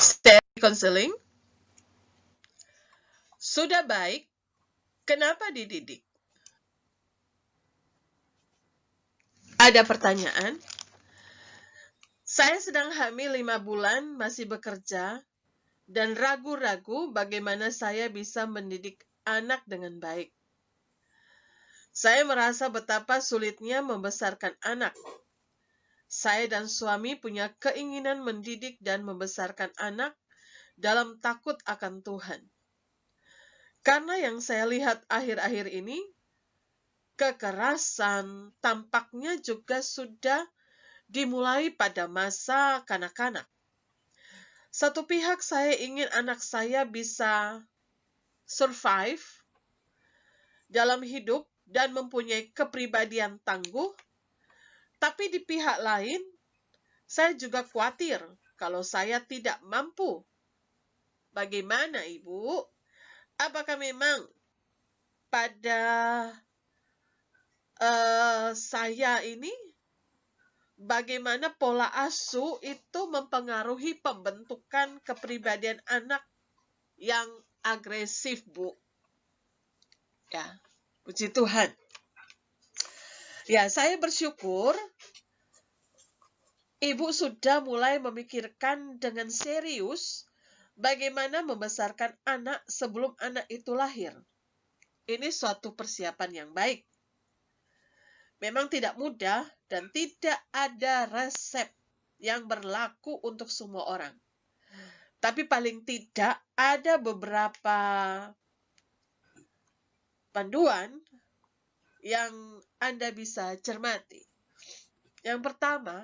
Stay counseling. Sudah baik, kenapa dididik? Ada pertanyaan? Saya sedang hamil 5 bulan, masih bekerja, dan ragu-ragu bagaimana saya bisa mendidik anak dengan baik. Saya merasa betapa sulitnya membesarkan anak. Saya dan suami punya keinginan mendidik dan membesarkan anak dalam takut akan Tuhan. Karena yang saya lihat akhir-akhir ini, kekerasan tampaknya juga sudah dimulai pada masa kanak-kanak. Satu pihak saya ingin anak saya bisa survive dalam hidup dan mempunyai kepribadian tangguh, tapi di pihak lain, saya juga khawatir kalau saya tidak mampu. Bagaimana, Ibu? Apakah memang pada saya ini, bagaimana pola asuh itu mempengaruhi pembentukan kepribadian anak yang agresif, Bu? Ya, puji Tuhan. Ya, saya bersyukur Ibu sudah mulai memikirkan dengan serius bagaimana membesarkan anak sebelum anak itu lahir. Ini suatu persiapan yang baik. Memang tidak mudah dan tidak ada resep yang berlaku untuk semua orang. Tapi paling tidak ada beberapa panduan yang Anda bisa cermati. Yang pertama,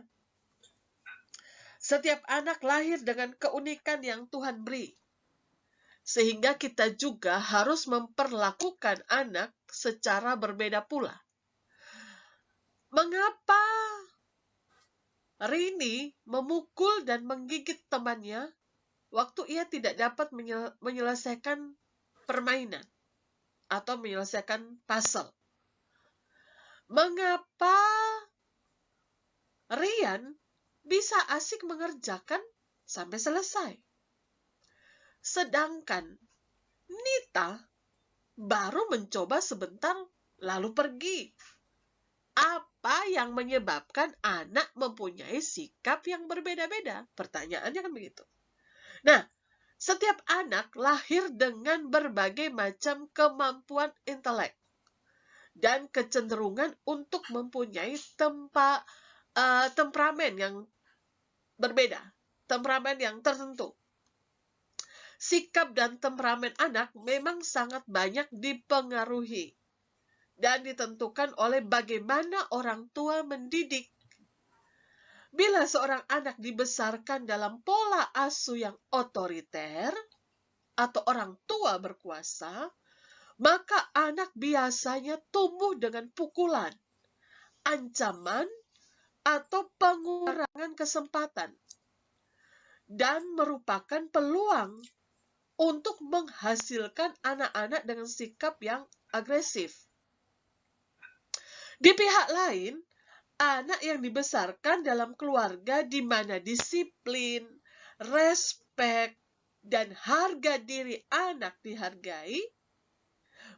setiap anak lahir dengan keunikan yang Tuhan beri. Sehingga kita juga harus memperlakukan anak secara berbeda pula. Mengapa Rini memukul dan menggigit temannya waktu ia tidak dapat menyelesaikan permainan atau menyelesaikan puzzle? Mengapa Rian bisa asik mengerjakan sampai selesai? Sedangkan Nita baru mencoba sebentar lalu pergi. Apa yang menyebabkan anak mempunyai sikap yang berbeda-beda? Pertanyaannya kan begitu. Nah, setiap anak lahir dengan berbagai macam kemampuan intelek dan kecenderungan untuk mempunyai temperamen yang berbeda, temperamen yang tertentu. Sikap dan temperamen anak memang sangat banyak dipengaruhi dan ditentukan oleh bagaimana orang tua mendidik. Bila seorang anak dibesarkan dalam pola asuh yang otoriter atau orang tua berkuasa, maka anak biasanya tumbuh dengan pukulan, ancaman, atau pengurangan kesempatan, dan merupakan peluang untuk menghasilkan anak-anak dengan sikap yang agresif. Di pihak lain, anak yang dibesarkan dalam keluarga di mana disiplin, respek, dan harga diri anak dihargai,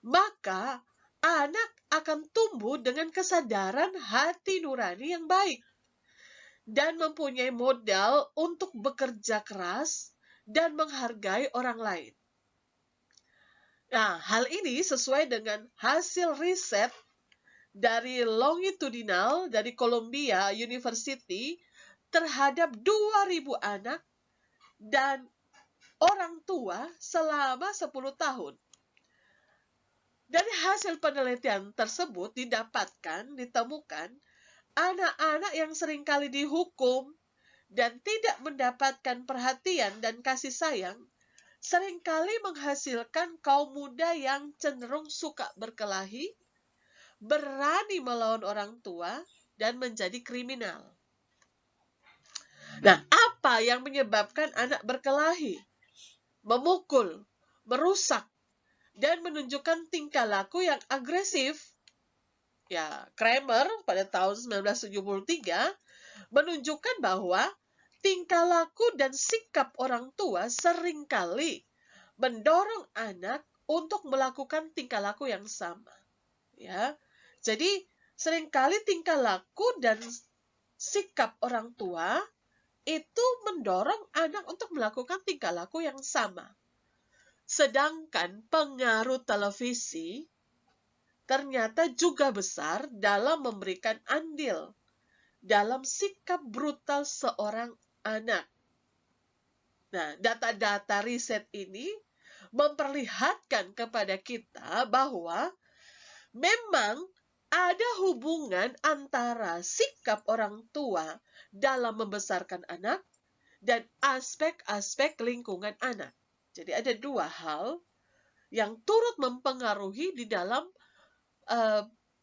maka anak akan tumbuh dengan kesadaran hati nurani yang baik dan mempunyai modal untuk bekerja keras dan menghargai orang lain. Nah, hal ini sesuai dengan hasil riset dari longitudinal dari Columbia University terhadap 2.000 anak dan orang tua selama 10 tahun. Dari hasil penelitian tersebut ditemukan anak-anak yang seringkali dihukum dan tidak mendapatkan perhatian dan kasih sayang seringkali menghasilkan kaum muda yang cenderung suka berkelahi, berani melawan orang tua, dan menjadi kriminal. Nah, apa yang menyebabkan anak berkelahi, memukul, merusak, dan menunjukkan tingkah laku yang agresif? Ya, Kramer pada tahun 1973 menunjukkan bahwa tingkah laku dan sikap orang tua seringkali mendorong anak untuk melakukan tingkah laku yang sama. Ya, jadi seringkali tingkah laku dan sikap orang tua itu mendorong anak untuk melakukan tingkah laku yang sama. Sedangkan pengaruh televisi ternyata juga besar dalam memberikan andil dalam sikap brutal seorang anak. Nah, data-data riset ini memperlihatkan kepada kita bahwa memang ada hubungan antara sikap orang tua dalam membesarkan anak dan aspek-aspek lingkungan anak. Jadi ada dua hal yang turut mempengaruhi di dalam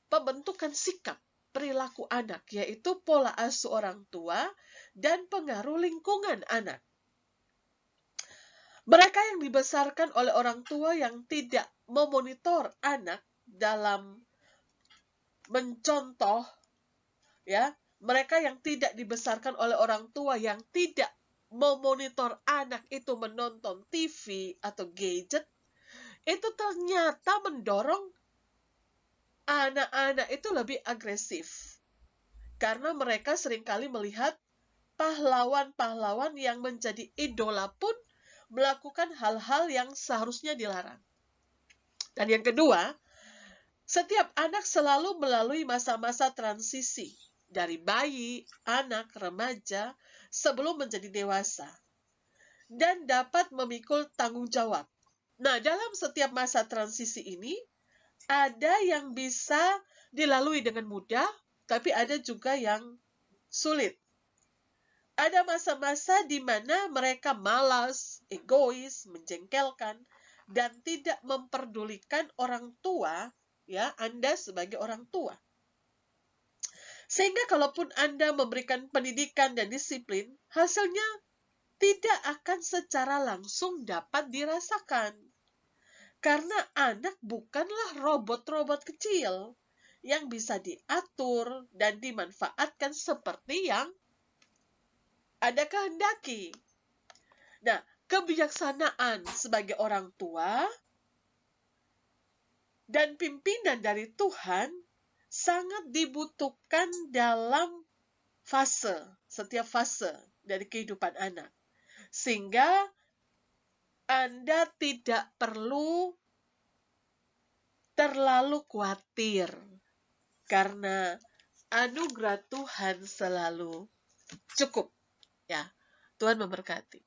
pembentukan sikap perilaku anak, yaitu pola asuh orang tua dan pengaruh lingkungan anak. Mereka yang dibesarkan oleh orang tua yang tidak memonitor anak dalam mencontoh, ya, mereka yang tidak dibesarkan oleh orang tua yang tidak memonitor anak itu menonton TV atau gadget, itu ternyata mendorong anak-anak itu lebih agresif. Karena mereka seringkali melihat pahlawan-pahlawan yang menjadi idola pun melakukan hal-hal yang seharusnya dilarang. Dan yang kedua, setiap anak selalu melalui masa-masa transisi dari bayi, anak, remaja, sebelum menjadi dewasa, dan dapat memikul tanggung jawab. Nah, dalam setiap masa transisi ini, ada yang bisa dilalui dengan mudah, tapi ada juga yang sulit. Ada masa-masa di mana mereka malas, egois, menjengkelkan, dan tidak memperdulikan orang tua, ya, Anda sebagai orang tua. Sehingga kalaupun Anda memberikan pendidikan dan disiplin, hasilnya tidak akan secara langsung dapat dirasakan. Karena anak bukanlah robot-robot kecil yang bisa diatur dan dimanfaatkan seperti yang Anda kehendaki. Nah, kebijaksanaan sebagai orang tua dan pimpinan dari Tuhan sangat dibutuhkan dalam setiap fase dari kehidupan anak. Sehingga Anda tidak perlu terlalu khawatir karena anugerah Tuhan selalu cukup. Ya, Tuhan memberkati.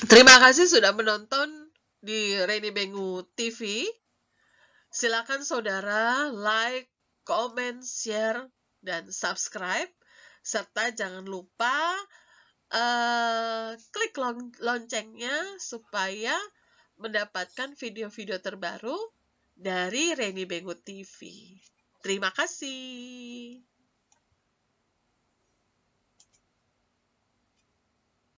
Terima kasih sudah menonton di Reni Bengu TV. Silakan saudara like, comment, share, dan subscribe. Serta jangan lupa klik loncengnya supaya mendapatkan video-video terbaru dari Reni Bengu TV. Terima kasih.